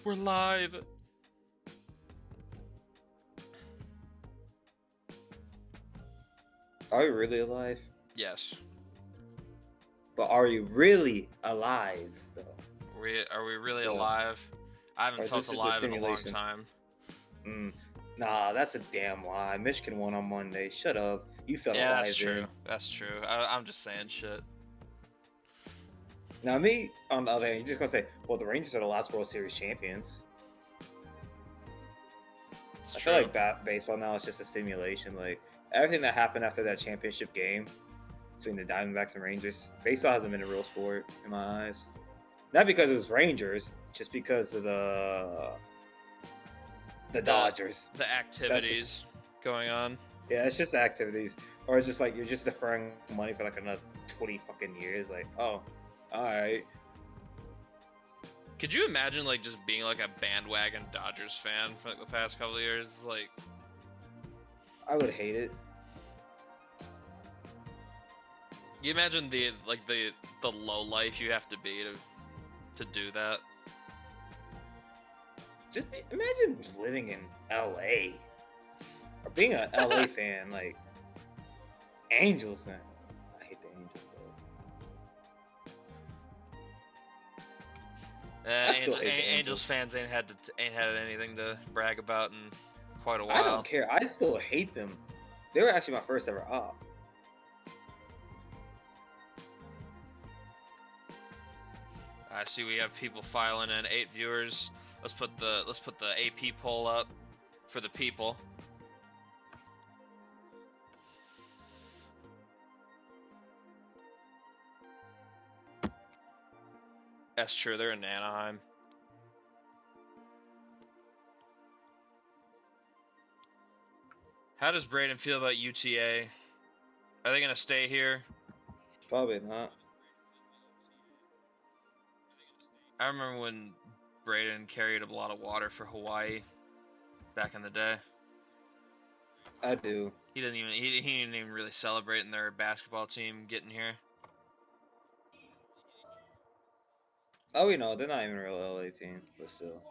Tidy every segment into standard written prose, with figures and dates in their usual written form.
We're live. Are we really alive? Yes. But are we really alive, though? Are we really So- alive? I haven't Or is felt this just a alive in a long simulation? time. Nah, that's a damn lie. Michigan won on Monday. Shut up. You felt Yeah, alive that's true. then. That's true. I'm just saying shit. Now, me, on the other hand, you're just going to say, well, the Rangers are the last World Series champions. It's I true. feel like baseball now is just a simulation. Like, everything that happened after that championship game between the Diamondbacks and Rangers, baseball hasn't been a real sport in my eyes. Not because it was Rangers, just because of the Dodgers. The activities going on. Yeah, it's just activities, or it's just like you're just deferring money for like another 20 fucking years. Like, oh, all right. Could you imagine like just being like a bandwagon Dodgers fan for like the past couple of years? Like, I would hate it. you imagine the low life you have to be to do that. Just imagine living in LA or being an LA fan. Like, Angels fan. I hate the Angels. I still hate the Angels fans ain't had anything to brag about in quite a while. I don't care. I still hate them. They were actually my first ever op. I see we have people filing in. 8 viewers. Let's put the AP poll up for the people. That's true. They're in Anaheim. How does Braden feel about UTA? Are they gonna stay here? Probably not. I remember when Braden carried a lot of water for Hawaii back in the day. I do. He didn't even really celebrate in their basketball team getting here. Oh, you know, they're not even a real LA team, but still.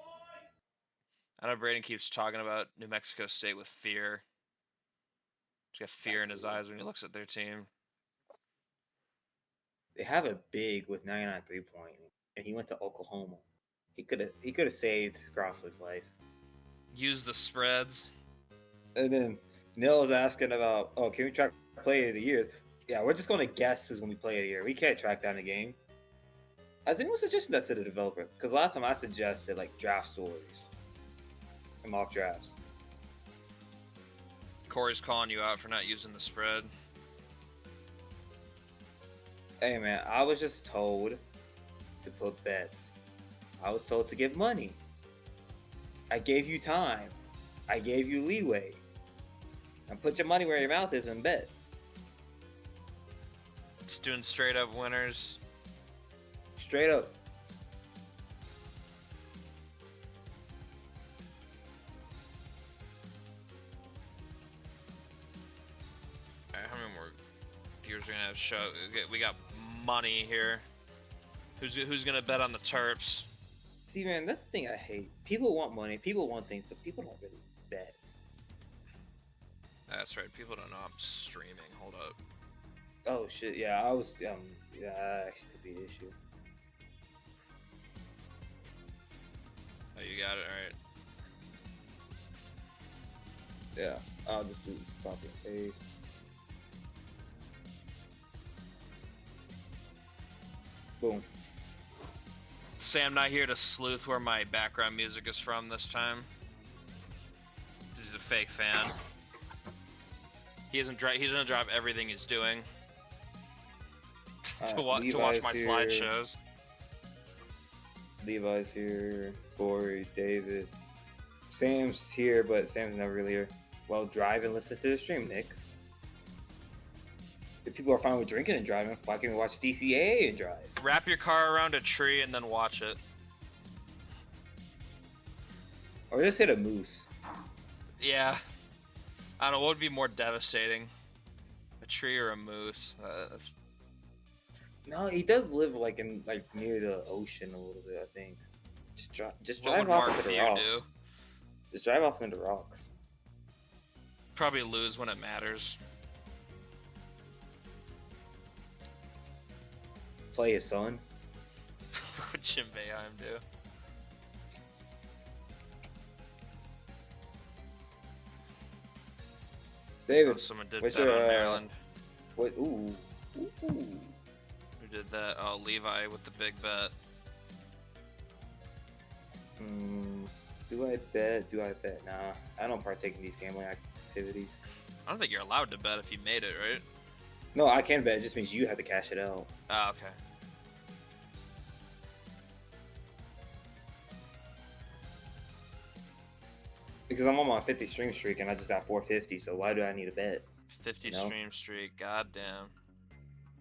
I know Braden keeps talking about New Mexico State with fear. He's got fear in his eyes when he looks at their team. They have a big with 99 3-point, and he went to Oklahoma. He could have saved Crossley's life. Use the spreads. And then Neil was asking about, oh, can we track player of the year? Yeah, we're just going to guess who's going to be player of the year. We can't track down the game. Has anyone suggested that to the developers? Because last time I suggested like draft stories and mock drafts. Corey's calling you out for not using the spread. Hey man, I was just told to put bets. I was told to give money. I gave you time. I gave you leeway. And put your money where your mouth is and bet. It's doing straight up winners. Straight up. Alright, how many more viewers are gonna have show? We got money here. Who's gonna bet on the Terps? See, man, that's the thing I hate. People want money, people want things, but people don't really bet. That's right. People don't know I'm streaming. Hold up. Oh shit, yeah, I was, yeah, that actually could be an issue. Oh, you got it. All right. Yeah, I'll just do copy and paste. Boom. Sam not here to sleuth where my background music is from this time. This is a fake fan. He doesn't drop everything he's doing to watch my here. slideshows. Levi's here, Corey, David. Sam's here, but Sam's never really here. Well, drive and listen to the stream, Nick. If people are fine with drinking and driving, why can't we watch DCAA and drive? Wrap your car around a tree and then watch it. Or just hit a moose. Yeah. I don't know, what would be more devastating? A tree or a moose? That's... No, he does live like in near the ocean a little bit, I think. Just What drive would off Mark into the Few rocks. do? Just drive off into the rocks. Probably lose when it matters. Play his son. What would Jim Boeheim do? David, Oh, someone did what's bet your on Maryland. what? Ooh. Who did that? Oh, Levi with the big bet. Do I bet? Do I bet? Nah, I don't partake in these gambling activities. I don't think you're allowed to bet if you made it, right? No, I can bet. It just means you have to cash it out. Oh, okay. Because I'm on my 50 stream streak and I just got 450. So why do I need a bet? 50 You know? stream streak. Goddamn.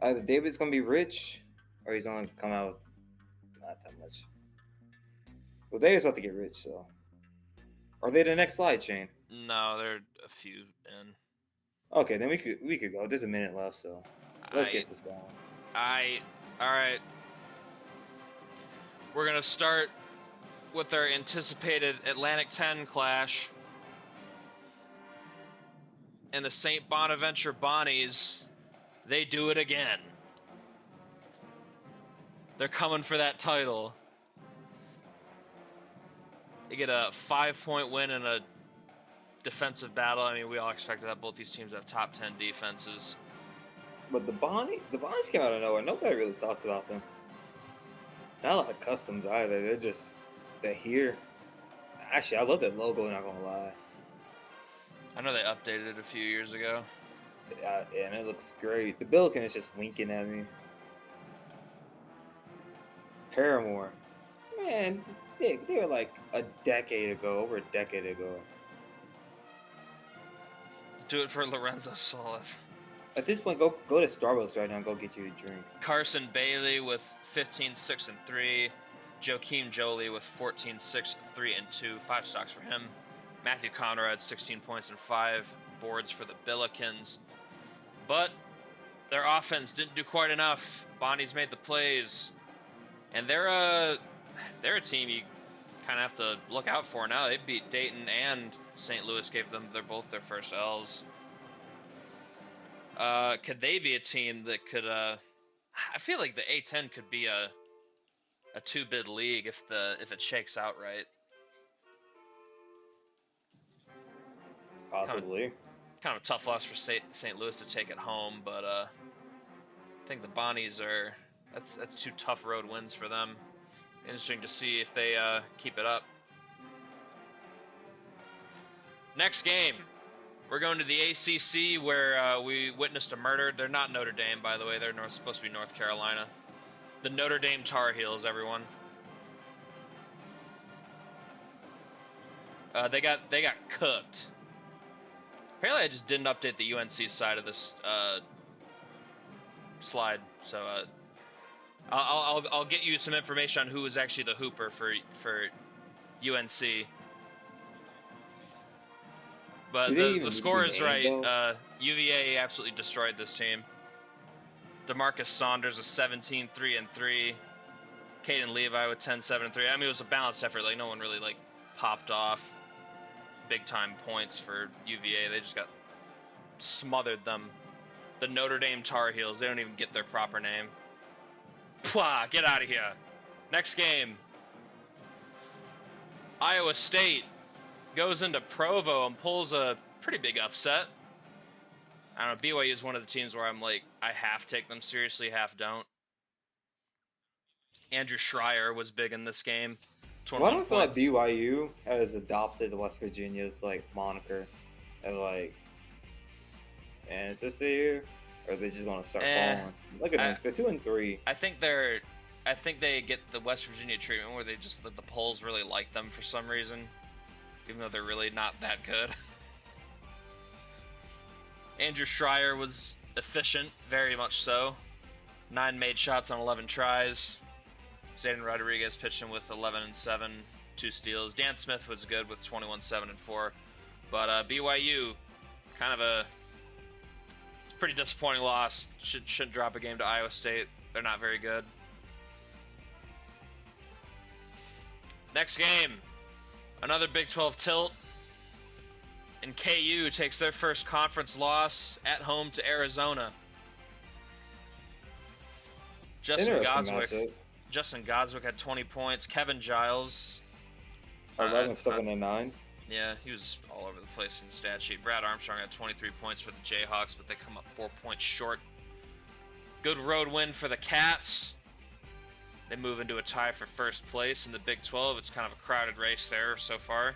Either David's gonna be rich, or he's gonna come out with not that much. Well, David's about to get rich, so. Are they the next slide, Shane? No, they're a few in. Okay, then we could go. There's a minute left, so let's get this going. All right. We're gonna start with our anticipated Atlantic 10 clash. And the St. Bonaventure Bonnies, they do it again. They're coming for that title. They get a 5-point win in a defensive battle. I mean, we all expected that. Both these teams have top 10 defenses. But the Bonnies came out of nowhere. Nobody really talked about them. Not a lot of customs either. They're here. Actually, I love that logo, not gonna lie. I know they updated it a few years ago. Yeah, and it looks great. The Billiken is just winking at me. Paramore. Man, they were like over a decade ago. Do it for Lorenzo Solis. At this point, go to Starbucks right now and go get you a drink. Carson Bailey with 15, 6, and 3. Joakim Jolie with 14, 6, 3, and 2. 5 stocks for him. Matthew Conrad, 16 points and 5 boards for the Billikens. But their offense didn't do quite enough. Bonnie's made the plays. And they're a team you kind of have to look out for now. They beat Dayton and St. Louis, gave them both their first L's. Could they be a team that could... I feel like the A10 could be a 2-bid league if it shakes out right. Possibly. Kind of a tough loss for St. Louis to take it home, but I think the Bonnies are... That's 2 tough road wins for them. Interesting to see if they keep it up. Next game, we're going to the ACC where we witnessed a murder. They're not Notre Dame, by the way. They're supposed to be North Carolina. The Notre Dame Tar Heels, everyone. They got cooked. Apparently, I just didn't update the UNC side of this slide, so I'll get you some information on who was actually the hooper for UNC. But the score is right. UVA absolutely destroyed this team. DeMarcus Saunders with 17, 3, and 3. Caden Levi with 10, 7, and 3. I mean, it was a balanced effort. Like, no one really popped off big time points for UVA. They just got smothered them. The Notre Dame Tar Heels. They don't even get their proper name. Pwah, get out of here. Next game. Iowa State goes into Provo and pulls a pretty big upset. I don't know, BYU is one of the teams where I'm like, I half take them seriously, half don't. Andrew Schreier was big in this game. Why do I feel like BYU has adopted West Virginia's moniker and and is this the year? Or are they just gonna start falling? Look at them. They're 2 and 3. I think they get the West Virginia treatment where the polls really like them for some reason, even though they're really not that good. Andrew Schreier was efficient, very much so. 9 made shots on 11 tries. Zayden Rodriguez pitched him with 11 and 7, 2 steals. Dan Smith was good with 21, 7, and 4. But BYU, kind of it's a pretty disappointing loss. Shouldn't drop a game to Iowa State. They're not very good. Next game, another Big 12 tilt. And KU takes their first conference loss at home to Arizona. Justin Goswick had 20 points. Kevin Giles, 11, 7, and 9. Yeah, he was all over the place in the stat sheet. Brad Armstrong had 23 points for the Jayhawks, but they come up 4 points short. Good road win for the Cats. They move into a tie for first place in the Big 12. It's kind of a crowded race there so far.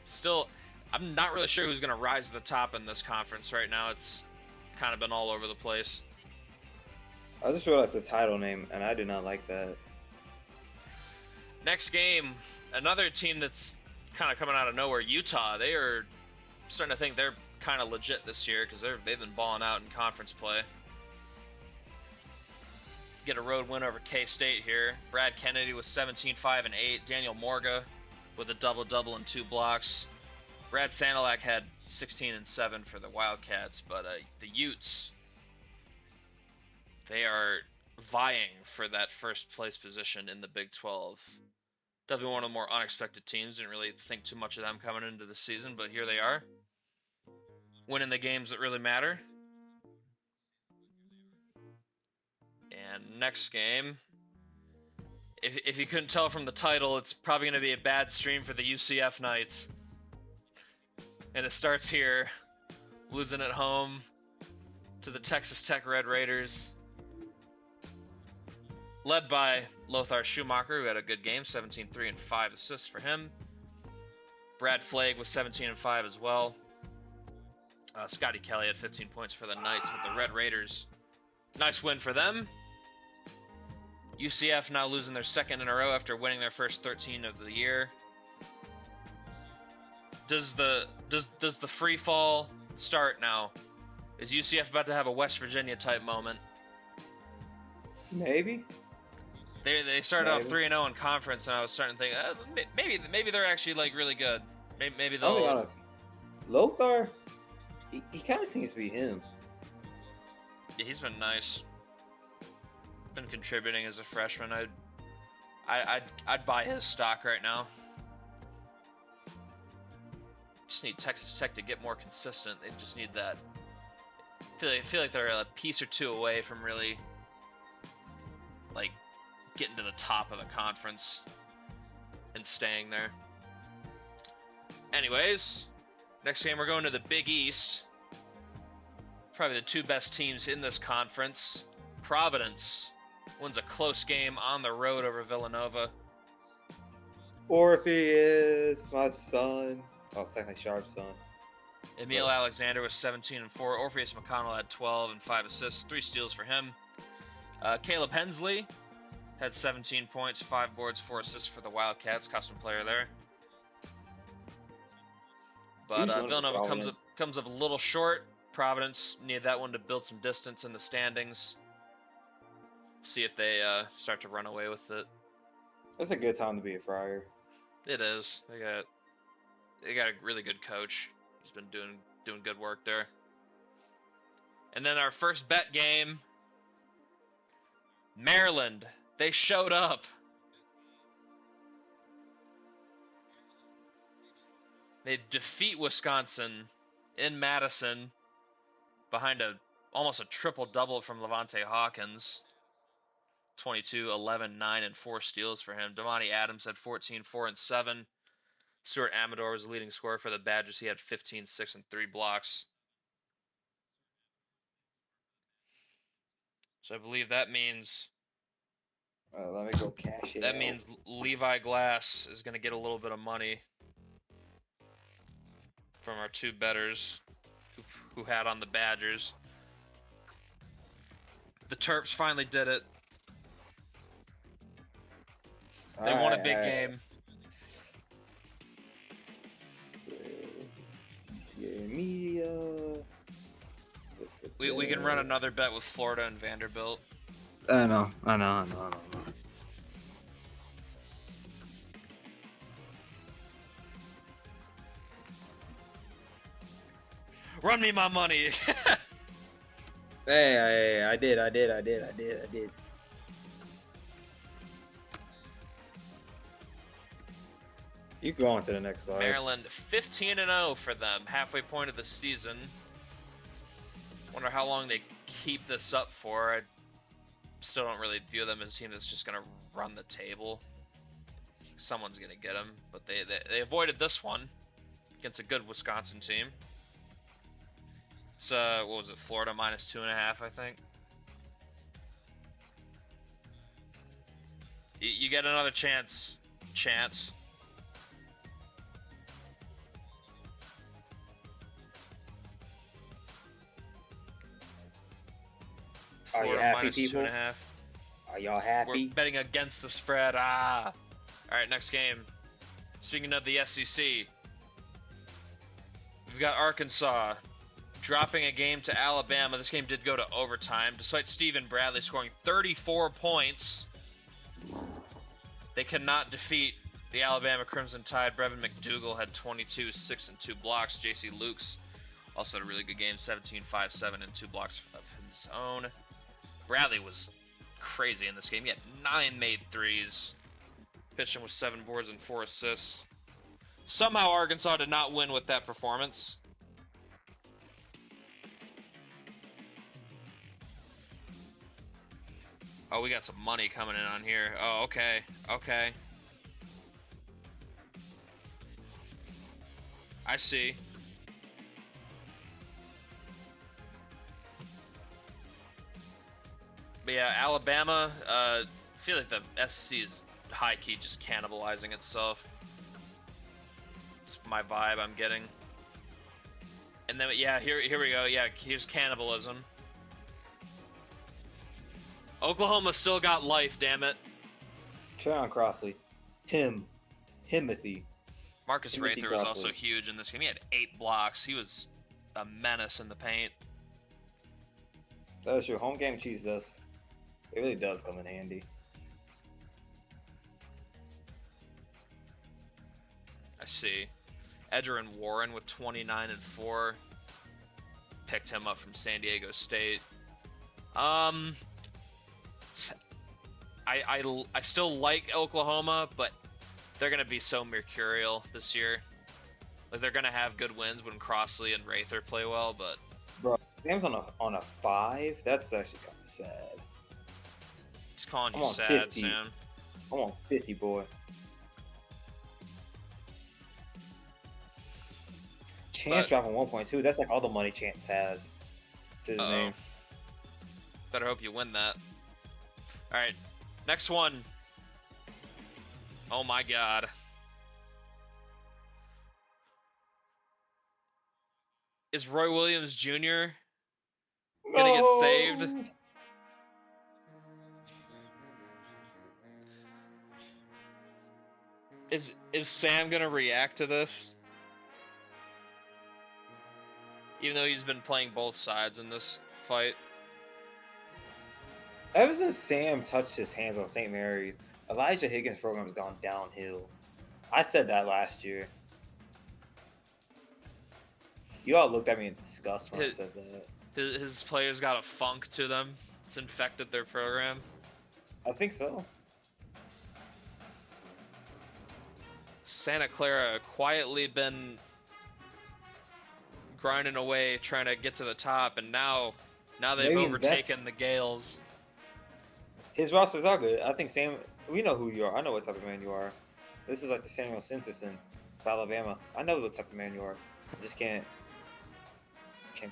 Still, I'm not really sure who's going to rise to the top in this conference right now. It's kind of been all over the place. I just realized the title name, and I do not like that. Next game, another team that's kind of coming out of nowhere, Utah. They are starting to think they're kind of legit this year because they've been balling out in conference play. Get a road win over K-State here. Brad Kennedy with 17, 5, and 8. Daniel Morga with a double-double and 2 blocks. Brad Sandalak had 16 and 7 for the Wildcats, but the Utes, they are vying for that first place position in the Big 12. Definitely one of the more unexpected teams. Didn't really think too much of them coming into the season, but here they are, winning the games that really matter. And next game, if you couldn't tell from the title, it's probably going to be a bad stream for the UCF Knights. And it starts here, losing at home to the Texas Tech Red Raiders. Led by Lothar Schumacher, who had a good game, 17, 3, and 5 assists for him. Brad Flagg with 17 and 5 as well. Scotty Kelly had 15 points for the Knights with the Red Raiders. Nice win for them. UCF now losing their second in a row after winning their first 13 of the year. Does the free fall start now? Is UCF about to have a West Virginia type moment? Maybe. They started off 3-0 in conference, and I was starting to think maybe they're actually like really good. Maybe they'll. I'll be honest. Lothar, he kind of seems to be him. Yeah, he's been nice. Been contributing as a freshman. I'd buy his stock right now. Just need Texas Tech to get more consistent. They just need that. I feel like they're a piece or two away from really like getting to the top of the conference and staying there. Anyways, next game we're going to the Big East. Probably the two best teams in this conference. Providence wins a close game on the road over Villanova. Orpheus, my son. Oh, technically Sharp's son. Emil Alexander was 17 and 4. Orpheus McConnell had 12 and 5 assists, 3 steals for him. Caleb Hensley had 17 points, 5 boards, 4 assists for the Wildcats, custom player there. But Villanova comes up a little short. Providence needed that one to build some distance in the standings. See if they start to run away with it. That's a good time to be a Friar. It is. They got a really good coach. He's been doing good work there. And then our first bet game, Maryland. They showed up. They defeat Wisconsin in Madison behind almost a triple-double from Levante Hawkins. 22, 11, 9, and 4 steals for him. Damani Adams had 14, 4, and 7. Stuart Amador was the leading scorer for the Badgers. He had 15, 6, and 3 blocks. So I believe that means... let me go cash it That out. means Levi Glass is going to get a little bit of money from our two bettors who had on the Badgers. The Terps finally did it. They won a big game. DCAA media. We can run another bet with Florida and Vanderbilt. I know. Run me my money. Hey, I did. You go on to the next slide. Maryland 15-0 for them, halfway point of the season. Wonder how long they keep this up for. I still don't really view them as a team that's just gonna run the table. Someone's gonna get them, but they avoided this one against a good Wisconsin team. It's what was it, Florida -2.5, I think. You get another chance. Are you Florida happy, people? -2.5. Are y'all happy? We're betting against the spread. All right, next game. Speaking of the SEC, we've got Arkansas dropping a game to Alabama. This game did go to overtime, despite Stephen Bradley scoring 34 points. They cannot defeat the Alabama Crimson Tide. Brevin McDougal had 22, 6 and 2 blocks. J.C. Lukes also had a really good game, 17, 5, 7 and 2 blocks of his own. Bradley was crazy in this game. He had 9 made threes, pitching with 7 boards and 4 assists. Somehow Arkansas did not win with that performance. Oh, we got some money coming in on here. Oh, okay. I see. But yeah, Alabama, I feel like the SEC is high-key just cannibalizing itself. It's my vibe I'm getting. And then, yeah, here we go. Yeah, here's cannibalism. Oklahoma still got life, damn it. Treon Crossley. Himothy. Marcus Timothy Rather was Crossley. also huge in this game. He had 8 blocks. He was a menace in the paint. That is true. Home game cheese does. It really does come in handy. I see. Edgerrin Warren with 29 and 4. Picked him up from San Diego State. I still like Oklahoma, but they're gonna be so mercurial this year. Like, they're gonna have good wins when Crossley and Rather play well, but Bro, Sam's on a 5. That's actually kind of sad. he's calling you I'm on sad, 50. Sam. I'm on 50, boy. Chance dropping 1.2. That's like all the money Chance has. It's his name. Better hope you win that. All right, next one. Oh my God. Is Roy Williams Jr. gonna get saved? Is Sam gonna react to this? Even though he's been playing both sides in this fight. Ever since Sam touched his hands on St. Mary's, Elijah Higgins' program has gone downhill. I said that last year. You all looked at me in disgust when I said that. His players got a funk to them. It's infected their program. I think so. Santa Clara quietly been grinding away, trying to get to the top, and now they've Maybe overtaken the Gales. His rosters are good. I think Sam. We know who you are. I know what type of man you are. This is like the Samuel Simpson of Alabama. I know what type of man you are. I just can't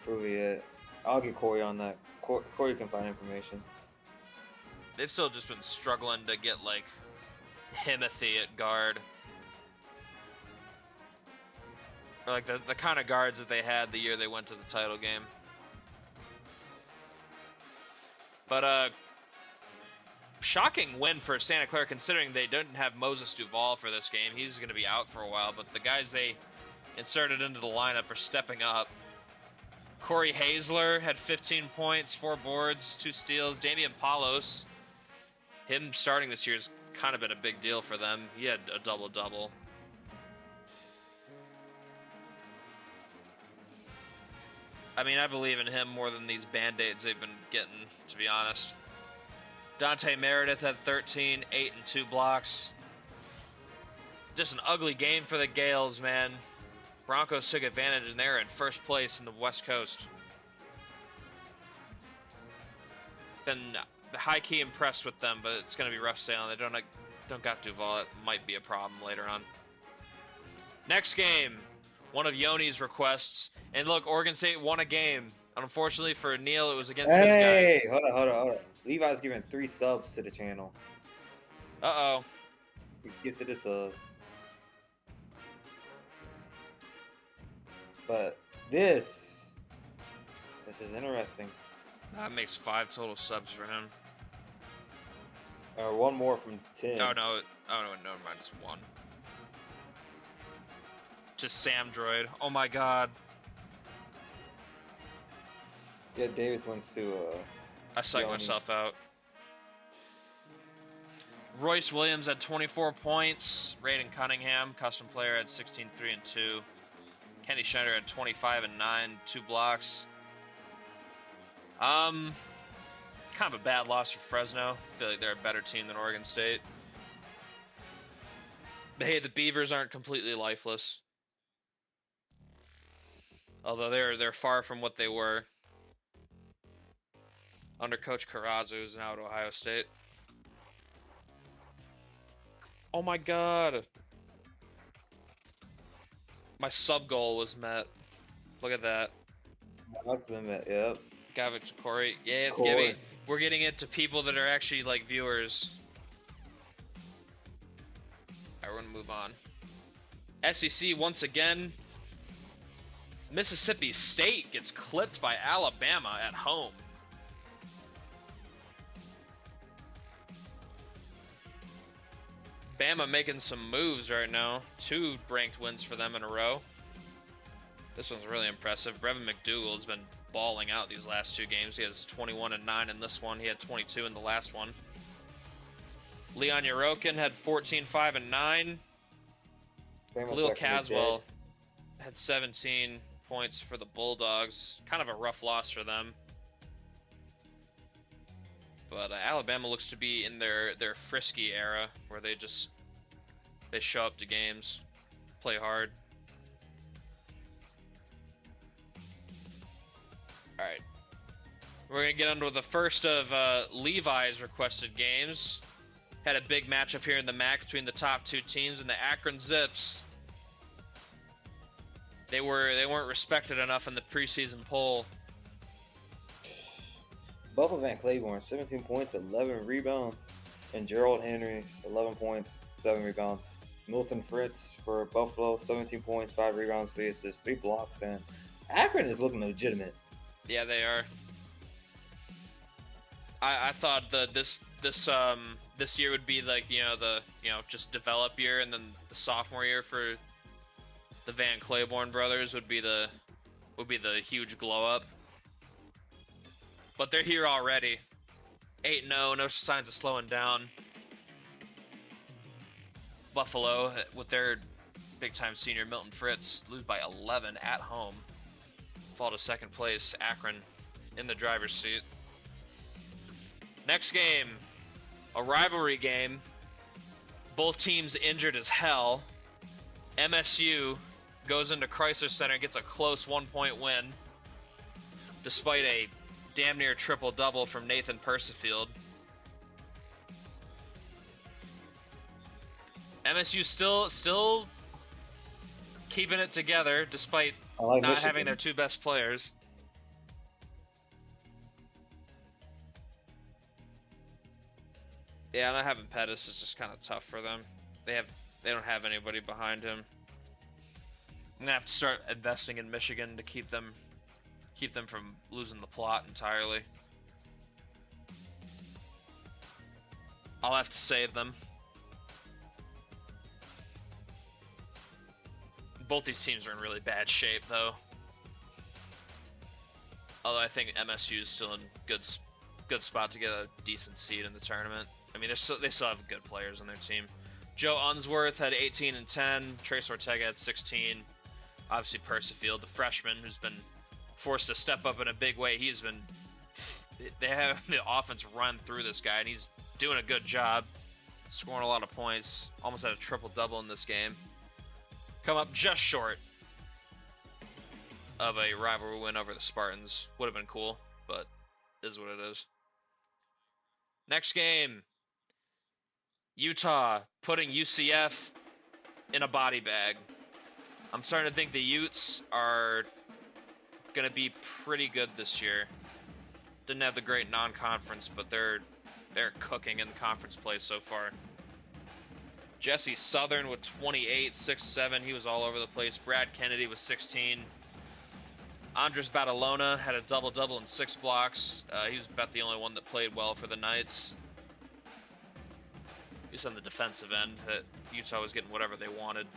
prove it yet. I'll get Corey on that. Corey can find information. They've still just been struggling to get like Himothy at guard. Or like the kind of guards that they had the year they went to the title game. But shocking win for Santa Clara considering they didn't have Moses Duval for this game. He's going to be out for a while, but the guys they inserted into the lineup are stepping up. Corey Hazler had 15 points, 4 boards, 2 steals. Damian Palos, him starting this year has kind of been a big deal for them. He had a double-double. I mean, I believe in him more than these Band-Aids they've been getting, to be honest. Dante Meredith had 13, 8 and 2 blocks. Just an ugly game for the Gales, man. Broncos took advantage, and they're in first place in the West Coast. Been high-key impressed with them, but it's going to be rough sailing. They don't got Duval. It might be a problem later on. Next game, one of Yoni's requests. And look, Oregon State won a game. Unfortunately for Neil, it was against his guys. Hey, hold on. Levi's giving 3 subs to the channel. Uh-oh. He gifted a sub. But this is interesting. That makes 5 total subs for him. One more from 10. Oh no, never mind, it's 1. Just Sam Droid. Oh my god. Yeah, David's wants to I psyched myself out. Royce Williams had 24 points. Raiden Cunningham, custom player, had 16, 3, and 2. Kenny Schneider had 25 and 9, 2 blocks. Kind of a bad loss for Fresno. I feel like they're a better team than Oregon State. But hey, the Beavers aren't completely lifeless. Although they're far from what they were under Coach Carrazzo, who's now at Ohio State. Oh my god! My sub goal was met. Look at that. That's the limit, yep. Gavik to Corey. Yeah, it's Corey. we're getting it to people that are actually like viewers. Alright, we're gonna move on. SEC once again. Mississippi State gets clipped by Alabama at home. Bama making some moves right now. 2 ranked wins for them in a row. This one's really impressive. Brevin McDougal has been balling out these last 2 games. He has 21 and 9 in this one. He had 22 in the last one. Leon Yorokin had 14, 5, and 9. Khalil Caswell had 17 points for the Bulldogs. Kind of a rough loss for them. But Alabama looks to be in their frisky era, where they show up to games, play hard. All right, we're gonna get into the first of Levi's requested games. Had a big matchup here in the MAC between the top 2 teams, and the Akron Zips. They weren't respected enough in the preseason poll. Bubba Van Claiborne, 17 points, 11 rebounds. And Gerald Henry, 11 points, 7 rebounds. Milton Fritz for Buffalo, 17 points, 5 rebounds, 3 assists, 3 blocks. And Akron is looking legitimate. Yeah, they are. I thought that this year would be like, just develop year, and then the sophomore year for the Van Claiborne brothers would be the huge glow up. But they're here already. 8-0, no signs of slowing down. Buffalo, with their big-time senior Milton Fritz, lose by 11 at home. Fall to second place. Akron in the driver's seat. Next game, a rivalry game. Both teams injured as hell. MSU goes into Chrysler Center and gets a close 1-point win, despite a damn near triple-double from Nathan Persifield. MSU still keeping it together despite not Michigan. having their 2 best players. Yeah, not having Pettis is just kind of tough for them. They don't have anybody behind him. I'm gonna have to start investing in Michigan to keep them from losing the plot entirely. I'll have to save them. Both these teams are in really bad shape, though. Although I think MSU is still in good spot to get a decent seed in the tournament. I mean, they still have good players on their team. Joe Unsworth had 18 and 10. Trace Ortega had 16. Obviously, Persifield, the freshman, who's been forced to step up in a big way. They have the offense run through this guy, and he's doing a good job. scoring a lot of points. Almost had a triple-double in this game. Come up just short of a rivalry win over the Spartans. Would have been cool, but is what it is. Next game. Utah putting UCF in a body bag. I'm starting to think the Utes are going to be pretty good this year. Didn't have the great non-conference, but they're cooking in the conference play so far. Jesse Southern with 28, 6'7". He was all over the place. Brad Kennedy with 16. Andres Badalona had a double-double and 6 blocks. He was about the only one that played well for the Knights. He's on the defensive end. That Utah was getting whatever they wanted.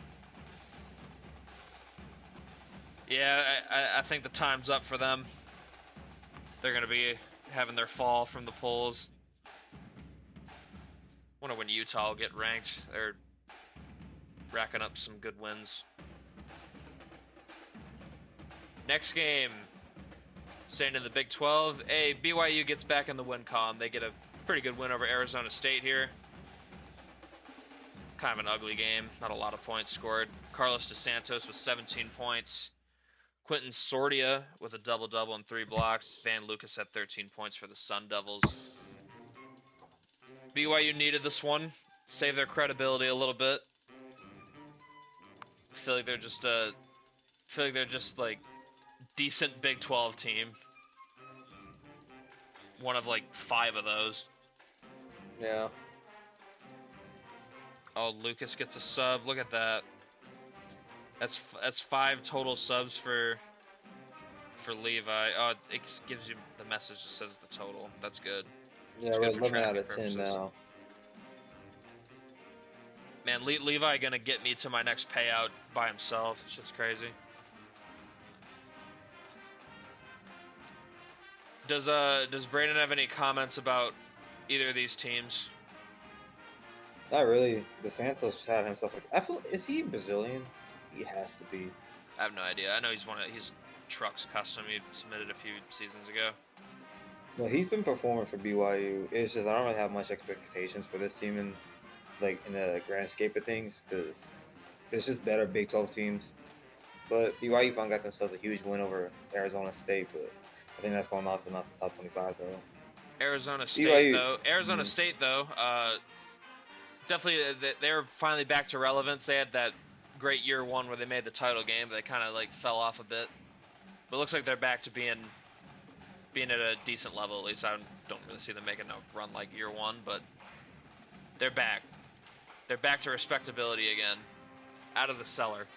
Yeah, I think the time's up for them. They're going to be having their fall from the polls. Wonder when Utah will get ranked. They're racking up some good wins. Next game. Staying in the Big 12. Hey, BYU gets back in the win column. They get a pretty good win over Arizona State here. Kind of an ugly game. Not a lot of points scored. Carlos DeSantos with 17 points. Quentin Sordia with a double-double and 3 blocks. Van Lucas had 13 points for the Sun Devils. BYU needed this one. Save their credibility a little bit. I feel like they're just like decent Big 12 team. One of like 5 of those. Yeah. Oh, Lucas gets a sub. Look at that. That's 5 total subs for Levi. Oh, it gives you the message that says the total. That's good. Yeah, It's we're good for 11 out tracking of 10 purposes. now. Man, Levi gonna get me to my next payout by himself. Shit's crazy. Does Brayden have any comments about either of these teams? Not really. DeSantos had himself. Is he Brazilian? He has to be. I have no idea. I know he's Trucks Custom. He submitted a few seasons ago. Well, he's been performing for BYU. It's just I don't really have much expectations for this team in the grand scape of things because there's just better Big 12 teams. But BYU finally got themselves a huge win over Arizona State, but I think that's going to knock them out the top 25 though. Arizona State though, definitely they're finally back to relevance. They had that great year one where they made the title game, but they kind of like fell off a bit. But it looks like they're back to being at a decent level. At least I don't really see them making a run like year one, but they're back. They're back to respectability again, out of the cellar.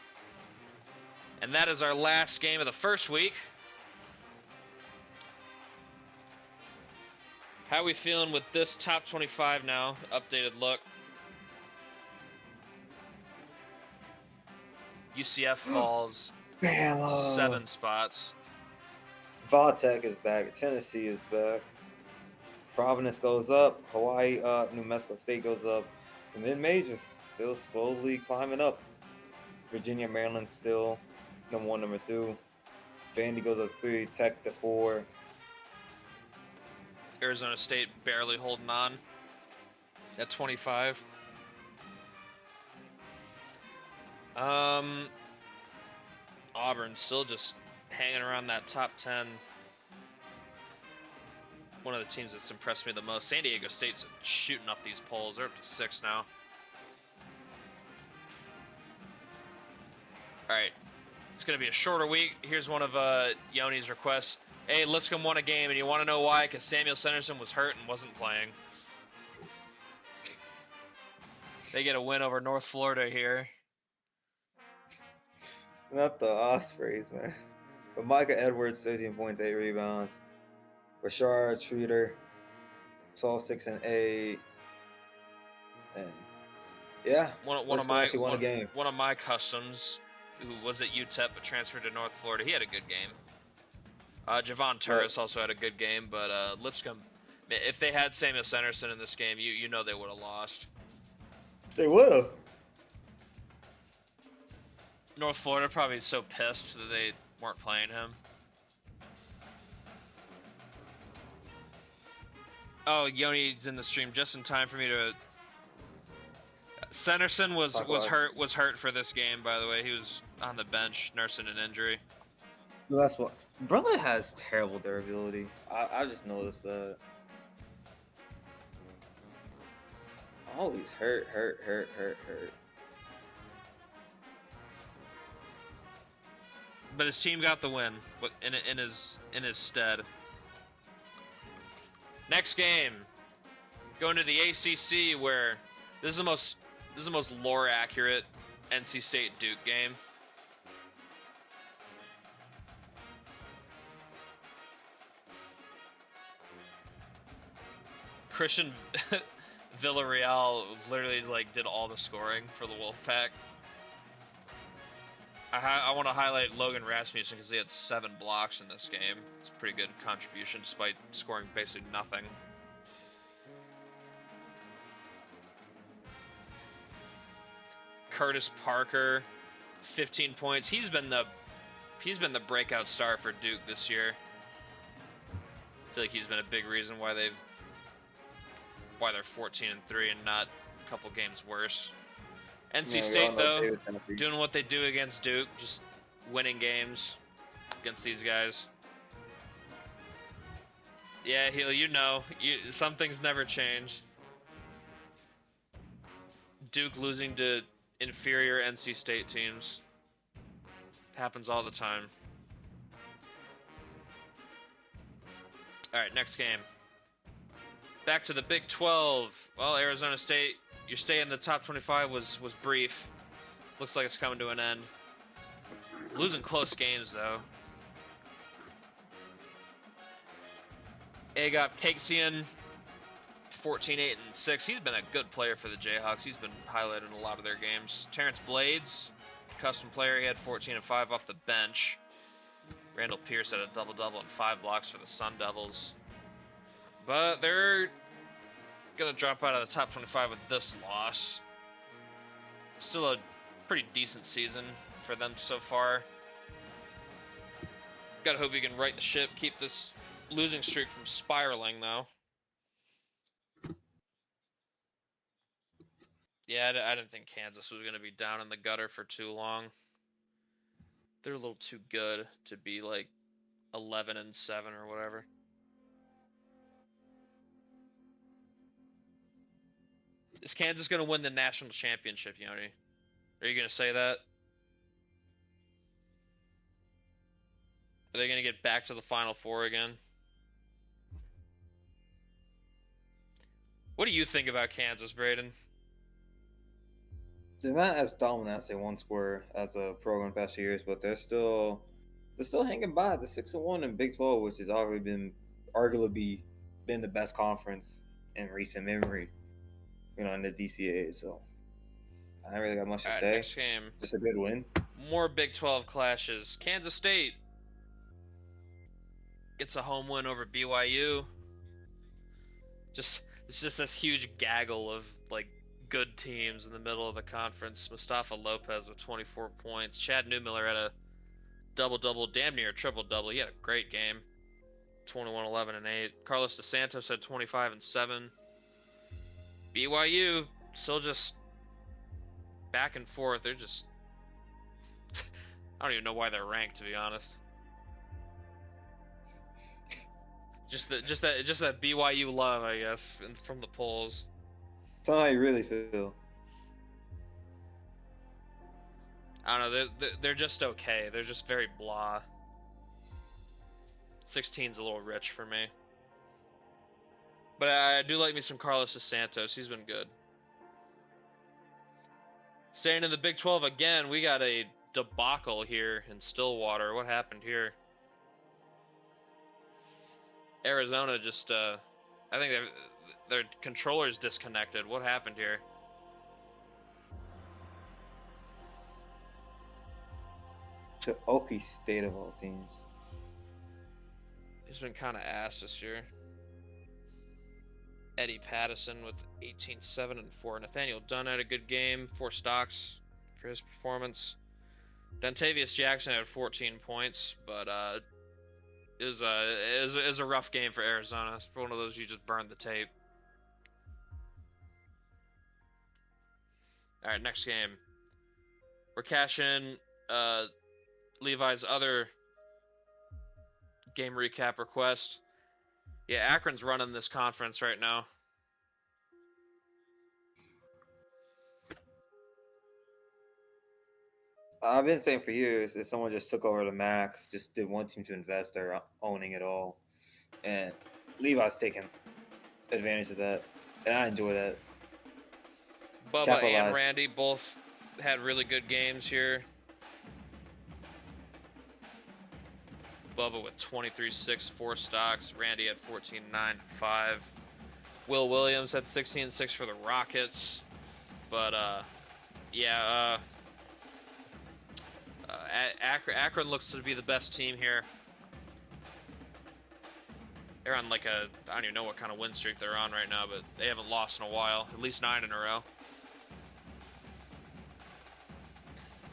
And that is our last game of the first week. How are we feeling with this top 25 now? Updated look. UCF falls 7 spots. Vautech is back. Tennessee is back. Providence goes up. Hawaii up. New Mexico State goes up. The mid-majors still slowly climbing up. Virginia, Maryland still number 1, number 2. Vandy goes up 3. Tech to 4. Arizona State barely holding on at 25. Auburn still just hanging around that top 10. One of the teams that's impressed me the most. San Diego State's shooting up these polls. They're up to 6 now. Alright. It's going to be a shorter week. Here's one of Yoni's requests. Hey, Lipscomb won a game, and you want to know why? Because Samuel Sanderson was hurt and wasn't playing. They get a win over North Florida here. Not the Ospreys, man. But Micah Edwards, 13 points, 8 rebounds. Rashard Treater, 12, 6, and 8. And yeah, one of my customs, who was at UTEP but transferred to North Florida, he had a good game. Javon Turris also had a good game, but Lipscomb, if they had Samuel Sanderson in this game, you know they would have lost. They would have. North Florida probably so pissed that they weren't playing him. Oh, Yoni's in the stream just in time for me to Sanderson was Talk was about hurt for this game. By the way, he was on the bench nursing an injury. so that's what Brother has terrible durability. I just noticed that. Always hurt. But his team got the win in his stead. Next game, going to the ACC, where this is the most lore accurate NC State Duke game. Christian Villarreal literally like did all the scoring for the Wolfpack. I want to highlight Logan Rasmussen because he had 7 blocks in this game. It's a pretty good contribution despite scoring basically nothing. Curtis Parker, 15 points. He's been the breakout star for Duke this year. I feel like he's been a big reason why they're 14-3 and not a couple games worse. NC State though, doing what they do against Duke, just winning games against these guys. Yeah, Heel, some things never change. Duke losing to inferior NC State teams happens all the time. All right, next game. Back to the Big 12. Well, Arizona State, your stay in the top 25 was brief. Looks like it's coming to an end. Losing close games though. Agop Kaksian, 14-8-6. He's been a good player for the Jayhawks. He's been highlighted in a lot of their games. Terrence Blades, custom player. He had 14-5 off the bench. Randall Pierce had a double-double and 5 blocks for the Sun Devils. But they're gonna drop out of the top 25 with this loss. Still a pretty decent season for them so far. Gotta hope we can right the ship, keep this losing streak from spiraling though. Yeah, I didn't think Kansas was gonna be down in the gutter for too long. They're a little too good to be like 11-7 or whatever. Is Kansas going to win the national championship, Yoni? Are you going to say that? Are they going to get back to the Final Four again? What do you think about Kansas, Braden? They're not as dominant as they once were as a program past years, but they're still hanging by the 6-1 in Big 12, which has arguably been the best conference in recent memory. In the DCAA, so I don't really got much to say. Next game. Just a good win. More Big 12 clashes. Kansas State gets a home win over BYU. It's just this huge gaggle of like good teams in the middle of the conference. Mustafa Lopez with 24 points. Chad Newmiller had a double-double, damn near a triple-double. He had a great game. 21, 11, and 8. Carlos DeSantos had 25 and 7. BYU still just back and forth. They're just I don't even know why they're ranked, to be honest. Just that BYU love, I guess, from the polls. Tell me how you really feel. I don't know. They're just okay. They're just very blah. 16's a little rich for me. But I do like me some Carlos DeSantos. He's been good. Staying in the Big 12 again, we got a debacle here in Stillwater. What happened here? Arizona just, I think their controller's disconnected. What happened here? To Okie State of all teams. He's been kind of ass this year. Eddie Pattison with 18, 7, and 4. Nathaniel Dunn had a good game. 4 stocks for his performance. Dontavius Jackson had 14 points, but it was a rough game for Arizona. It's one of those you just burned the tape. All right, next game. We're cashing Levi's other game recap request. Yeah, Akron's running this conference right now. I've been saying for years, if someone just took over the MAC, just did one team to invest, they're owning it all. And Levi's taking advantage of that. And I enjoy that. Bubba and Randy both had really good games here. Bubba with 23-6, 4 stocks. Randy had 14-9, 5. Will Williams had 16-6 for the Rockets. But, Akron looks to be the best team here. They're on like I don't even know what kind of win streak they're on right now, but they haven't lost in a while. At least 9 in a row.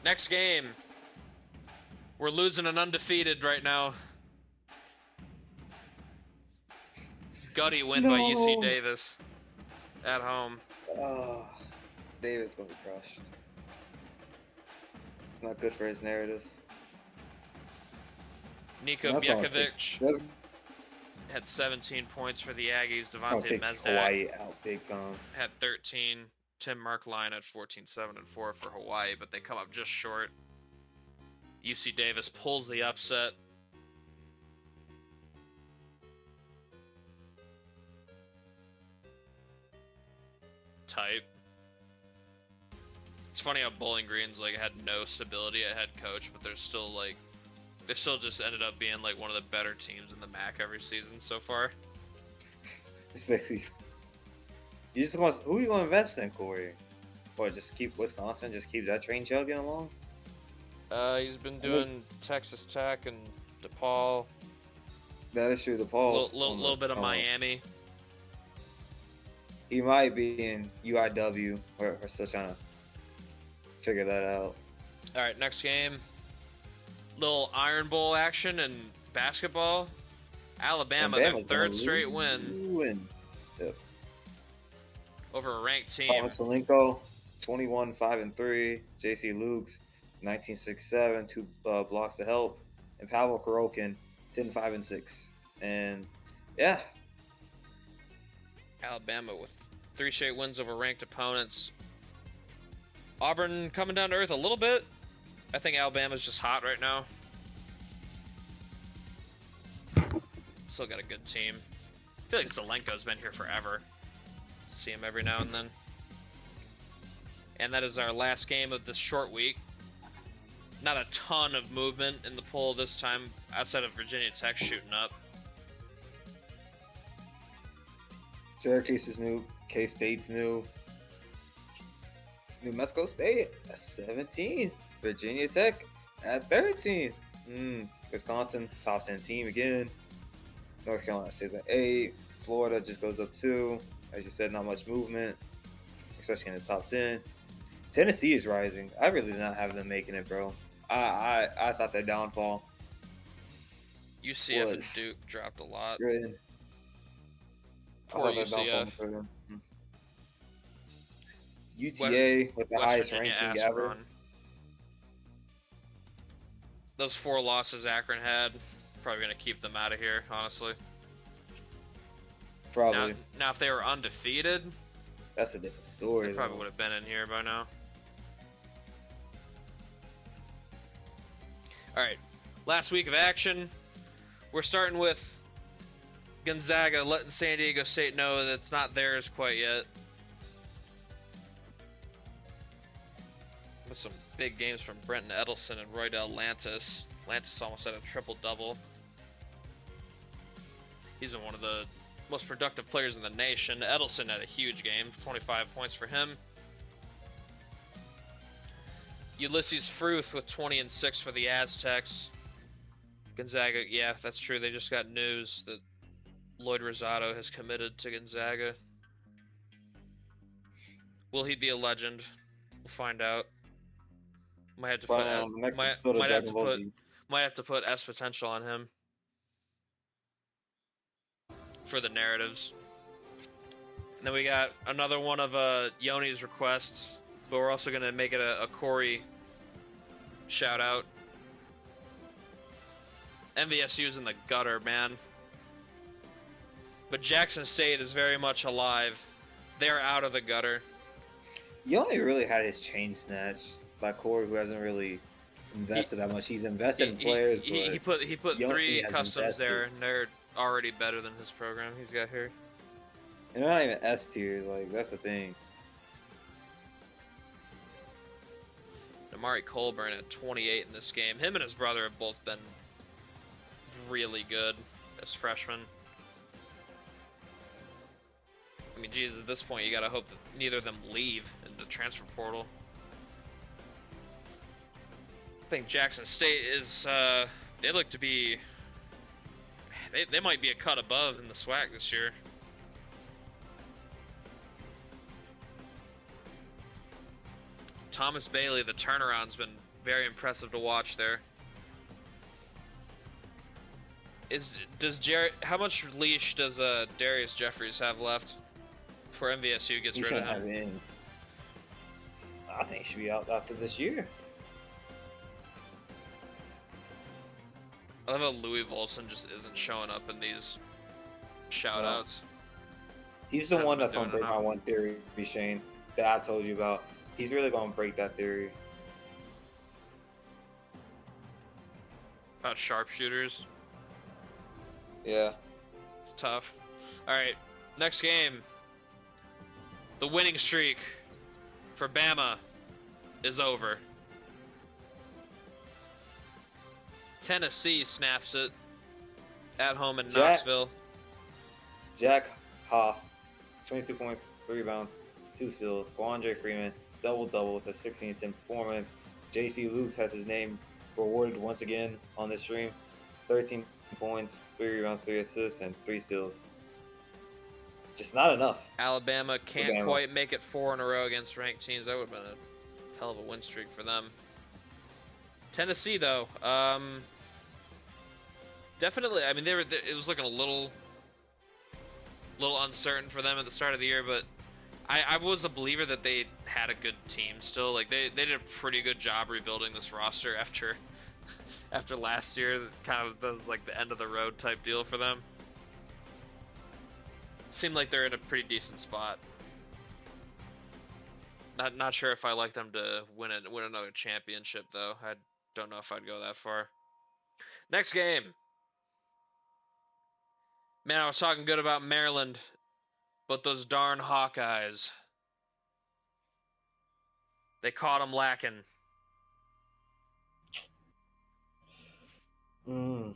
Next game. We're losing an undefeated right now. Gutty win by UC Davis at home. Davis gonna be crushed. It's not good for his narratives. Niko Bjekovic had 17 points for the Aggies. Devontae Mesdak Hawaii out big time. Had 13. Tim Merkline had 14, 7, and 4 for Hawaii, but they come up just short. UC Davis pulls the upset. Type. It's funny how Bowling Green's like had no stability at head coach, but they're still like they still just ended up being like one of the better teams in the MAC every season so far. Especially, you just want who you gonna invest in, Corey? Or just keep Wisconsin, just keep that train chugging along? He's been doing Texas Tech and DePaul. That is true. DePaul. Little bit of Miami. He might be in UIW. We're still trying to figure that out. All right, next game. Little Iron Bowl action in basketball. Alabama, their third straight win. Yep. Over a ranked team. Thomas Salenko, 21-5-3. J.C. Lukes, 19-6-7, 2 blocks to help, and Pavel Kurokin, 10-5-6. And yeah, Alabama with 3 straight wins over ranked opponents. Auburn coming down to earth a little bit. I think Alabama's just hot right now. Still got a good team. I feel like Zelenko's been here forever. See him every now and then. And that is our last game of this short week. Not a ton of movement in the poll this time, outside of Virginia Tech shooting up. Syracuse is new. K-State's new. New Mexico State at 17. Virginia Tech at 13. Wisconsin, top 10 team again. North Carolina stays at 8. Florida just goes up 2. As you said, not much movement, especially in the top 10. Tennessee is rising. I really did not have them making it, bro. I thought their downfall. UCF and Duke dropped a lot. Good. Poor UCF. UTA with the highest Virginia ranking ever. Run. Those 4 losses Akron had, probably going to keep them out of here, honestly. Probably. Now, if they were undefeated, that's a different story. They probably would have been in here by now. All right, last week of action. We're starting with Gonzaga letting San Diego State know that it's not theirs quite yet. With some big games from Brenton Edelson and Roydell Lantis. Lantis almost had a triple-double. He's been one of the most productive players in the nation. Edelson had a huge game, 25 points for him. Ulysses Fruth with 20 and 6 for the Aztecs. Gonzaga, yeah, that's true. They just got news that Lloyd Rosado has committed to Gonzaga. Will he be a legend? We'll find out. Might have to put S potential on him for the narratives. And then we got another one of Yoni's requests. but we're also gonna make it a Corey shout out. MVSU's in the gutter, man. But Jackson State is very much alive. They're out of the gutter. You only really had his chain snatch by Corey, who hasn't really invested that much. He's invested in players, but he put he 3 has customs invested. there, and they're already better than his program he's got here. And they're not even S tiers. Like, that's the thing. Amari Colburn at 28 in this game. Him and his brother have both been really good as freshmen. I mean, geez, at this point, you gotta hope that neither of them leave in the transfer portal. I think Jackson State is, they look to be, they might be a cut above in the SWAC this year. Thomas Bailey, the turnaround's been very impressive to watch there. How much leash does Darius Jeffries have left before MVSU gets rid of him? I think he should be out after this year. I love how Louis Volson just isn't showing up in these shoutouts. No. He's the one that's going to break my one theory, Shane, that I've told you about. He's really going to break that theory. About sharpshooters? Yeah. It's tough. Alright, next game. The winning streak for Bama is over. Tennessee snaps it at home in Knoxville. Jack Hoff, 22 points, 3 rebounds, 2 steals. Quandre Freeman, double-double with a 16-10 performance. J.C. Lukes has his name rewarded once again on this stream. 13 points, 3 rebounds, 3 assists, and 3 steals. Just not enough. Alabama can't quite make it 4 in a row against ranked teams. That would have been a hell of a win streak for them. Tennessee, though, definitely. I mean, it was looking a little uncertain for them at the start of the year, but I was a believer that they had a good team still. Like they did a pretty good job rebuilding this roster after last year. Kind of was like the end of the road type deal for them. Seemed like they're in a pretty decent spot. Not sure if I like them to win another championship though. I don't know if I'd go that far. Next game. Man, I was talking good about Maryland, but those darn Hawkeyes. They caught them lacking. Canil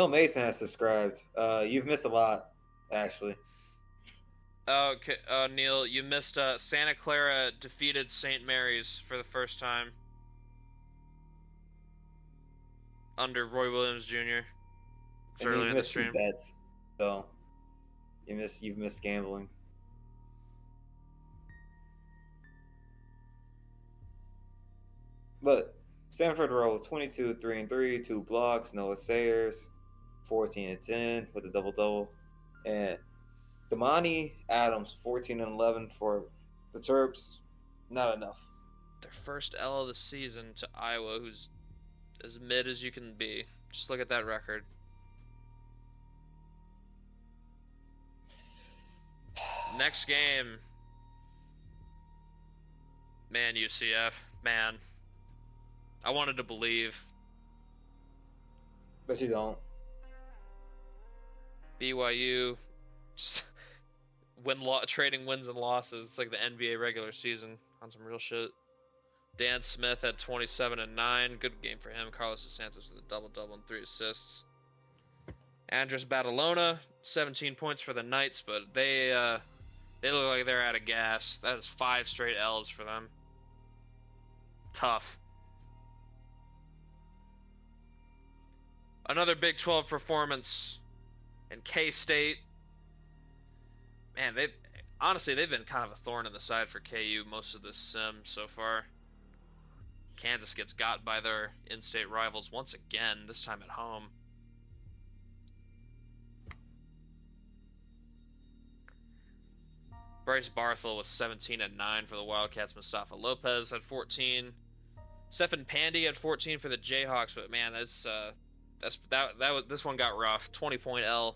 Mason has subscribed. You've missed a lot, actually. Okay, Neil, you missed Santa Clara defeated St. Mary's for the first time under Roy Williams Jr. It's and early you've in the missed 2 stream. bets, so you've missed gambling. But Stanford rolled 22, 3-3, 2 blocks, Noah Sayers, 14-10 with a double-double. And Damani Adams, 14-11 for the Terps. Not enough. Their first L of the season to Iowa, who's as mid as you can be. Just look at that record. Next game. Man, UCF. Man. I wanted to believe. But you don't. BYU. Just trading wins and losses. It's like the NBA regular season on some real shit. Dan Smith at 27 and 9. Good game for him. Carlos DeSantis with a double-double and 3 assists. Andres Badalona, 17 points for the Knights, but they look like they're out of gas. That is 5 straight L's for them. Tough. Another Big 12 performance in K-State. Man, they've been kind of a thorn in the side for KU most of this sim so far. Kansas gets got by their in-state rivals once again, this time at home. Bryce Barthel with 17 and 9 for the Wildcats. Mustafa Lopez had 14. Stephen Pandy had 14 for the Jayhawks, but man, this one got rough. 20-point L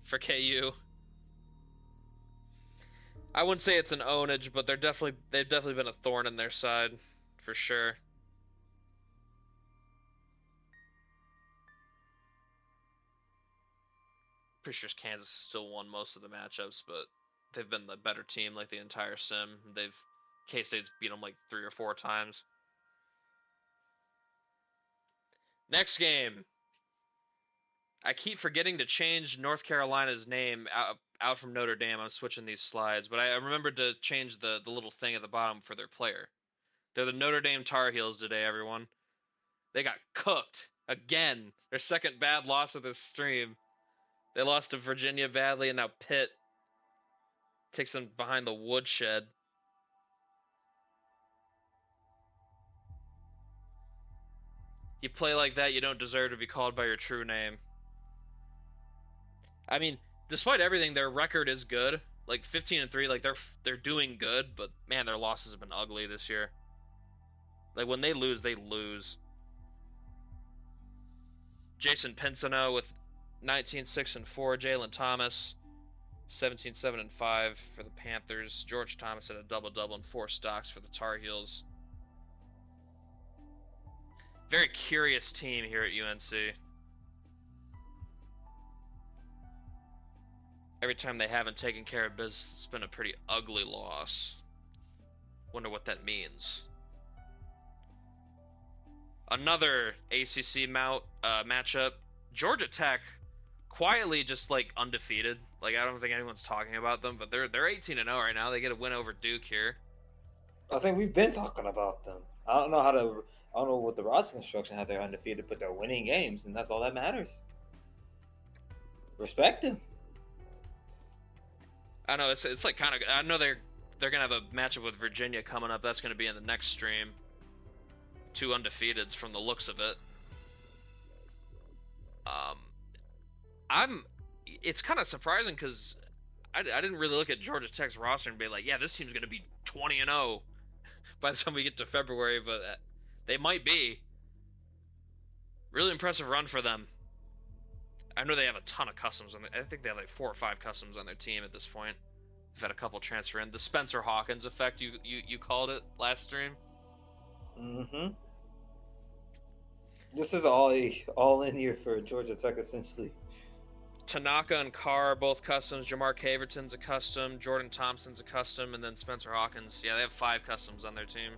for KU. I wouldn't say it's an ownage, but they've definitely been a thorn in their side, for sure. Pretty sure Kansas still won most of the matchups, but they've been the better team like the entire sim. K-State's beat them like 3 or 4 times. Next game. I keep forgetting to change North Carolina's name out from Notre Dame. I'm switching these slides, but I remembered to change the little thing at the bottom for their player. They're the Notre Dame Tar Heels today, everyone. They got cooked again. Their second bad loss of this stream. They lost to Virginia badly, and now Pitt takes them behind the woodshed. You play like that, you don't deserve to be called by your true name. I mean, despite everything, their record is good. Like 15 and 3, like they're doing good, but man, their losses have been ugly this year. Like when they lose, they lose. Jason Pinsono with 19-6 and 4. Jalen Thomas 17-7 and 5 for the Panthers. George Thomas had a double-double and 4 stocks for the Tar Heels. Very curious team here at UNC. Every time they haven't taken care of business, it's been a pretty ugly loss. Wonder what that means. Another ACC matchup. Georgia Tech, quietly just like undefeated. Like I don't think anyone's talking about them, but they're 18-0 right now. They get a win over Duke here. I think we've been talking about them. I don't know what the roster construction had. They're undefeated, but they're winning games, and that's all that matters. Respect them. I know it's like kind of. I know they're gonna have a matchup with Virginia coming up. That's gonna be in the next stream. 2 undefeateds from the looks of it. It's kind of surprising because I didn't really look at Georgia Tech's roster and be like, yeah, this team's gonna be 20-0 by the time we get to February, but they might be. Really impressive run for them. I know they have a ton of customs on I think they have like 4 or 5 customs on their team at this point. They've had a couple transfer in. The Spencer Hawkins effect, you called it last stream. Mm-hmm. This is all in here for Georgia Tech, essentially. Tanaka and Carr are both customs. Jamar Caverton's a custom. Jordan Thompson's a custom. And then Spencer Hawkins. Yeah, they have 5 customs on their team.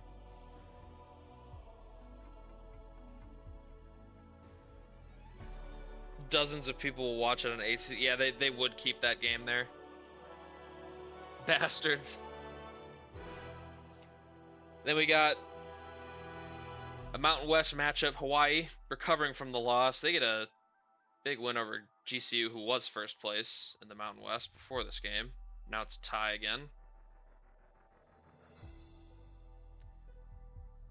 Dozens of people will watch it on AC. Yeah, they would keep that game there. Bastards. Then we got a Mountain West matchup. Hawaii recovering from the loss. They get a big win over GCU, who was first place in the Mountain West before this game. Now it's a tie again.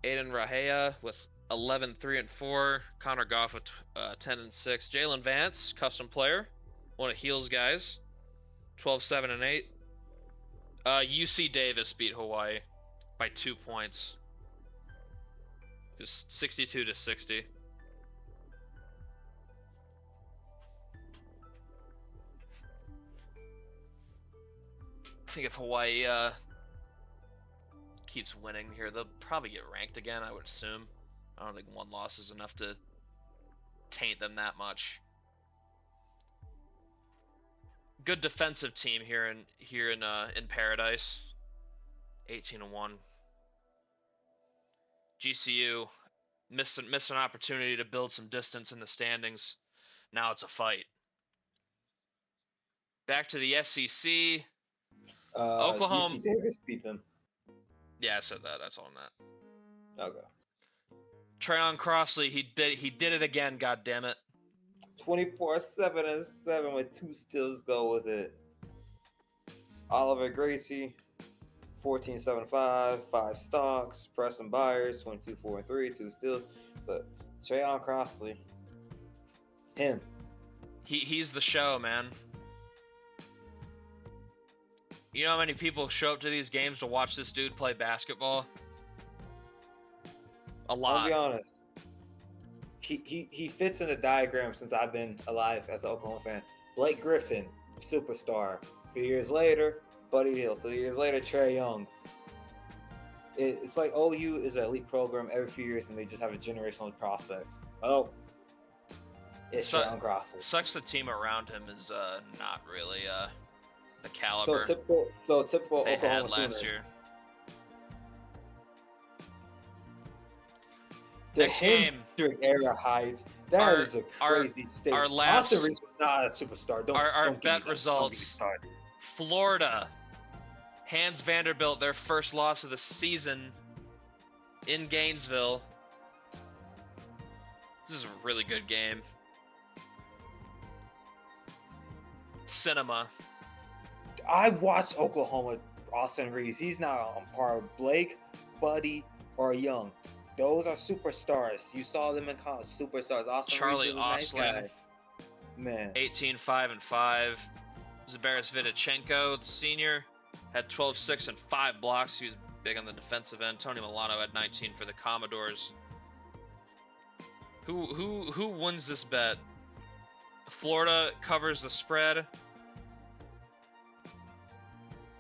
Aiden Rahea with 11-3 and 4. Connor Goff with 10 and 6. Jalen Vance, custom player, one of Heels guys, 12-7 and 8. UC Davis beat Hawaii by 2 points. It's 62-60. I think if Hawaii keeps winning here, they'll probably get ranked again, I would assume. I don't think 1 loss is enough to taint them that much. Good defensive team here in Paradise. 18-1. GCU missed an opportunity to build some distance in the standings. Now it's a fight. Back to the SEC. Oklahoma. UC Davis beat them. Yeah, I said that. That's all on that. Okay. Trayon Crossley, he did it again. God damn it. 24-7 and 7 with 2 steals. Go with it. Oliver Gracie, 14-7-5, 5 stocks. Preston Byers, 22-4 and 3, 2 steals. But Trayon Crossley, him. He's the show, man. You know how many people show up to these games to watch this dude play basketball? A lot. I'll be honest. He fits in the diagram since I've been alive as an Oklahoma fan. Blake Griffin, superstar. A few years later, Buddy Hield. A few years later, Trae Young. It's like OU is an elite program every few years, and they just have a generational prospect. Oh, it's Trae Crosser. Sucks the team around him is not really the caliber. So typical they Oklahoma had last Sooners. year. The Next game. Hendrick era heights. That is a crazy statement. Our last, Austin Reeves was not a superstar. Don't bet results. Florida hands Vanderbilt their first loss of the season in Gainesville. This is a really good game. Cinema. I've watched Oklahoma. Austin Reeves. He's not on par with Blake, Buddy, or Young. Those are superstars. You saw them in college. Superstars. Austin Charlie Reeves was a nice guy. Man. 18-5-5. Zabaris Vidichenko, the senior, had 12, 6, and 5 blocks. He was big on the defensive end. Tony Milano had 19 for the Commodores. Who wins this bet? Florida covers the spread.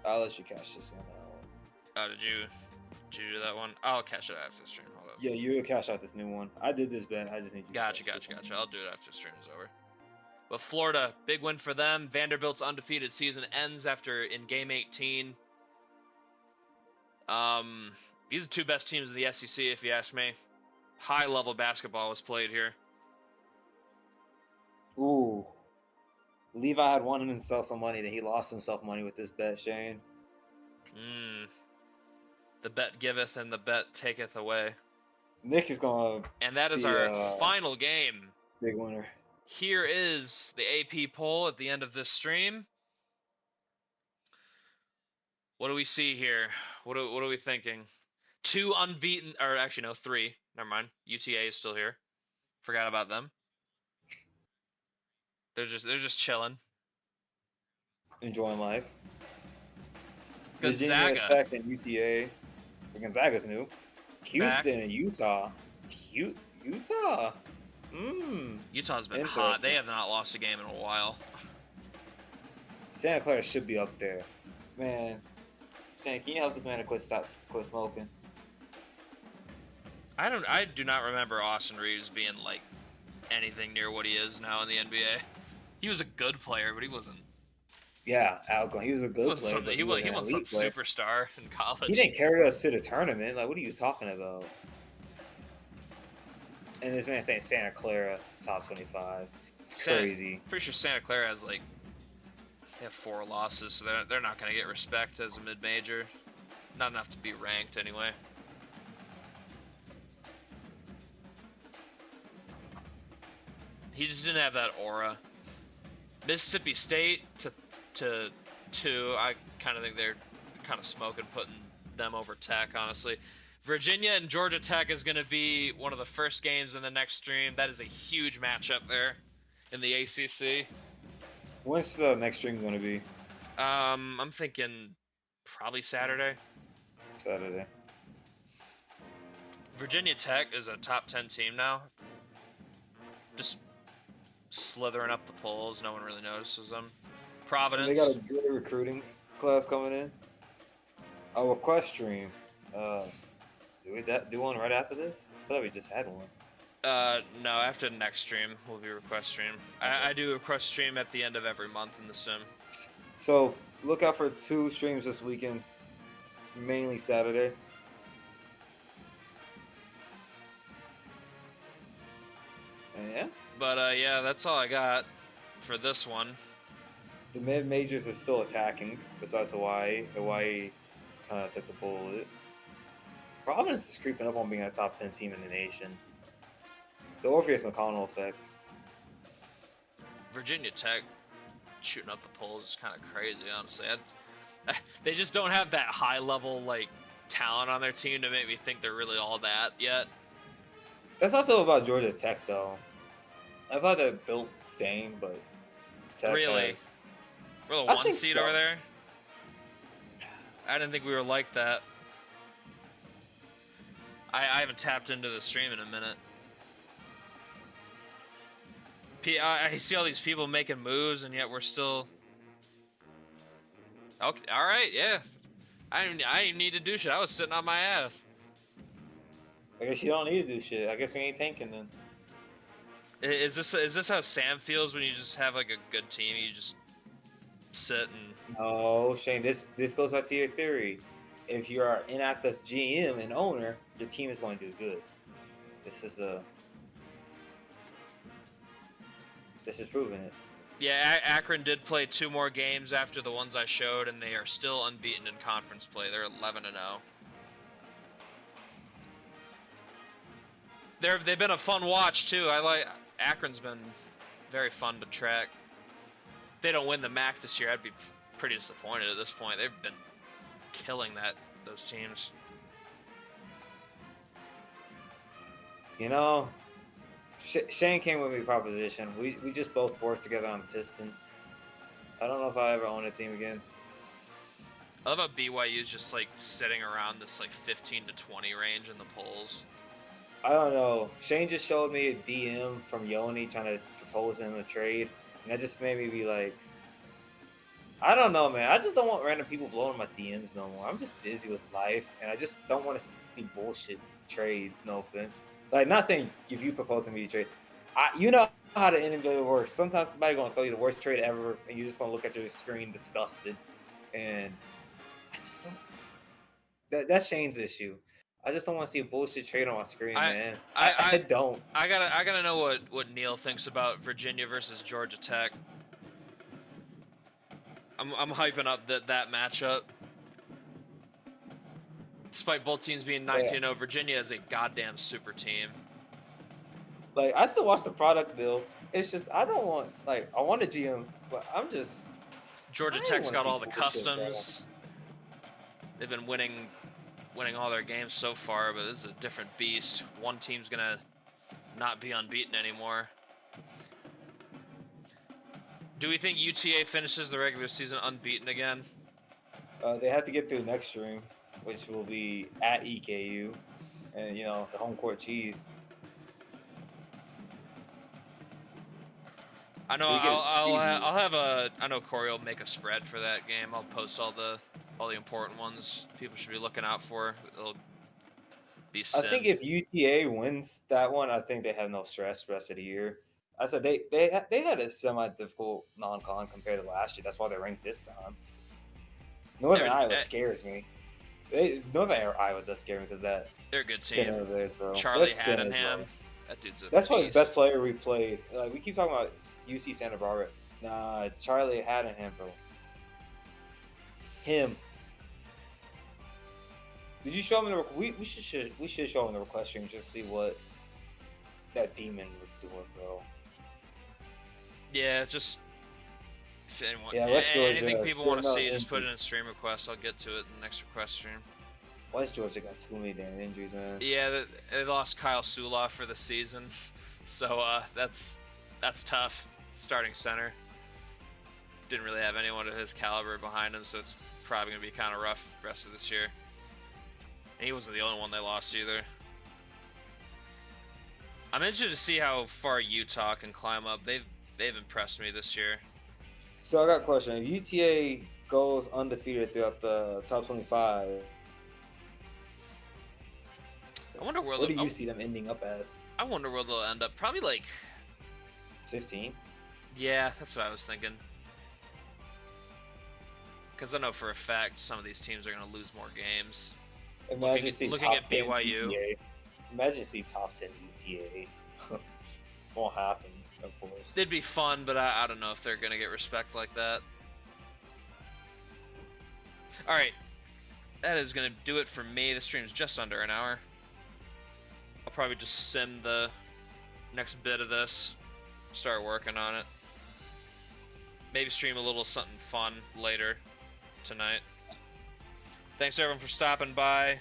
I'll let you cash this one out. Oh, did you do that one? I'll cash it out after the stream. Hold up. Yeah, you will cash out this new one. I did this bet. I just need you. Gotcha. I'll do it after the stream is over. But Florida, big win for them. Vanderbilt's undefeated season ends after in game 18. These are two best teams in the SEC, if you ask me. High level basketball was played here. Ooh. Levi had won himself some money, then he lost himself money with this bet, Shane. The bet giveth and the bet taketh away. Nick is going to And that is our final game. Big winner. Here is the AP poll at the end of this stream. What do we see here? What are we thinking? 2 unbeaten, or actually no, 3. Never mind. UTA is still here. Forgot about them. They're just chilling. Enjoying life. Gonzaga. Virginia Tech and UTA. Gonzaga's new. Houston and Utah. Utah. Utah's been hot. They have not lost a game in a while. Santa Clara should be up there. Man. Santa, can you help this man to quit smoking? I do not remember Austin Reeves being like anything near what he is now in the NBA. He was a good player, but he wasn't. Yeah, Alcon. He was a good player. He wasn't some superstar in college. He didn't carry us to the tournament. Like, what are you talking about? And this man saying Santa Clara top 25. It's crazy. Pretty sure Santa Clara has they have 4 losses, so they're not going to get respect as a mid-major. Not enough to be ranked anyway. He just didn't have that aura. Mississippi State to 2, I kind of think they're kind of smoking, putting them over Tech, honestly. Virginia and Georgia Tech is going to be one of the first games in the next stream. That is a huge matchup there in the ACC. When's the next stream going to be? I'm thinking probably Saturday. Saturday. Virginia Tech is a top 10 team now. Just slithering up the polls. No one really notices them. Providence. And they got a good recruiting class coming in. Our request stream. Do we do one right after this? I thought we just had one. No, after the next stream will be request stream. I do a request stream at the end of every month in the sim. So look out for 2 streams this weekend, mainly Saturday. And yeah. But yeah, that's all I got for this one. The mid majors is still attacking. Besides Hawaii, Hawaii kind of took the bullet. Providence is creeping up on being a top 10 team in the nation. The Orpheus McConnell effect. Virginia Tech shooting up the polls is kind of crazy, honestly. They just don't have that high level talent on their team to make me think they're really all that yet. That's how I feel about Georgia Tech, though. I thought they're built the same, but Tech really? has... We're the 1 seed over there? I didn't think we were like that. I haven't tapped into the stream in a minute. I see all these people making moves, and yet we're still. Okay, all right, yeah. I didn't need to do shit. I was sitting on my ass. I guess you don't need to do shit. I guess we ain't tanking then. Is this how Sam feels when you just have like a good team? You just sit and. No, Shane. This goes back to your theory. If you are inactive GM and owner, your team is going to do good. This is proving it. Yeah, Akron did play 2 more games after the ones I showed, and they are still unbeaten in conference play. They're 11-0. They've been a fun watch too. Akron's been very fun to track. If they don't win the MAC this year, I'd be pretty disappointed at this point. They've been killing those teams. You know, Shane came with me proposition. We just both worked together on the Pistons. I don't know if I ever own a team again. I love how BYU's just like sitting around this like 15 to 20 range in the polls. I don't know. Shane just showed me a DM from Yoni trying to propose him a trade, and that just made me be like, I don't know, man. I just don't want random people blowing my DMs no more. I'm just busy with life, and I just don't want to see bullshit trades. No offense. Like, not saying if you propose to me to trade, you know how the NBA works. Sometimes somebody's gonna throw you the worst trade ever, and you're just gonna look at your screen disgusted. And I just don't. That's Shane's issue. I just don't want to see a bullshit trade on my screen, man. I don't. I gotta know what Neil thinks about Virginia versus Georgia Tech. I'm hyping up that matchup. Despite both teams being 19-0, Virginia is a goddamn super team. Like, I still watch the product deal. It's just I don't want I want a GM, but I'm just. Georgia Tech's got all the customs. They've been winning all their games so far, but this is a different beast. One team's gonna not be unbeaten anymore. Do we think UTA finishes the regular season unbeaten again? They have to get through the next stream, which will be at EKU, and the home court cheese. I know. I'll have a. I know Corey will make a spread for that game. I'll post all the important ones people should be looking out for. It'll be. I think if UTA wins that one, I think they have no stress the rest of the year. I said they had a semi-difficult non-con compared to last year. That's why they're ranked this time. Northern Iowa scares me. Northern Iowa does scare me because that they're a good team. Of theirs, bro. Charlie Haddingham. That dude's a That's beast. one of the best player we played. Like, we keep talking about UC Santa Barbara. Nah, Charlie Haddingham, bro. Him. Did you show him the? We should show him the request stream just to see what that demon was doing, bro. Yeah, just if anyone, West Georgia, anything people want to see, just put it in a stream request. I'll get to it in the next request stream. West Georgia got too many damn injuries, man. Yeah, they lost Kyle Suloff for the season, so that's tough. Starting center. Didn't really have anyone of his caliber behind him, so it's probably gonna be kind of rough the rest of this year. And he wasn't the only one they lost either. I'm interested to see how far Utah can climb up. They've impressed me this year. So I got a question. If UTA goes undefeated throughout the top 25, I wonder where. What do you see them ending up as? I wonder where they'll end up. Probably like 15. Yeah, that's what I was thinking. Because I know for a fact some of these teams are going to lose more games. Looking at BYU. UTA. Imagine see top 10 UTA. Won't happen, of course. It'd be fun, but I don't know if they're going to get respect like that. Alright. That is going to do it for me. The stream's just under an hour. I'll probably just sim the next bit of this. Start working on it. Maybe stream a little something fun later tonight. Thanks everyone for stopping by.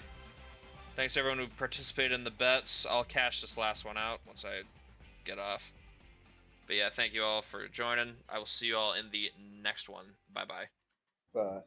Thanks everyone who participated in the bets. I'll cash this last one out once I get off. But yeah, thank you all for joining. I will see you all in the next one. Bye-bye. Bye.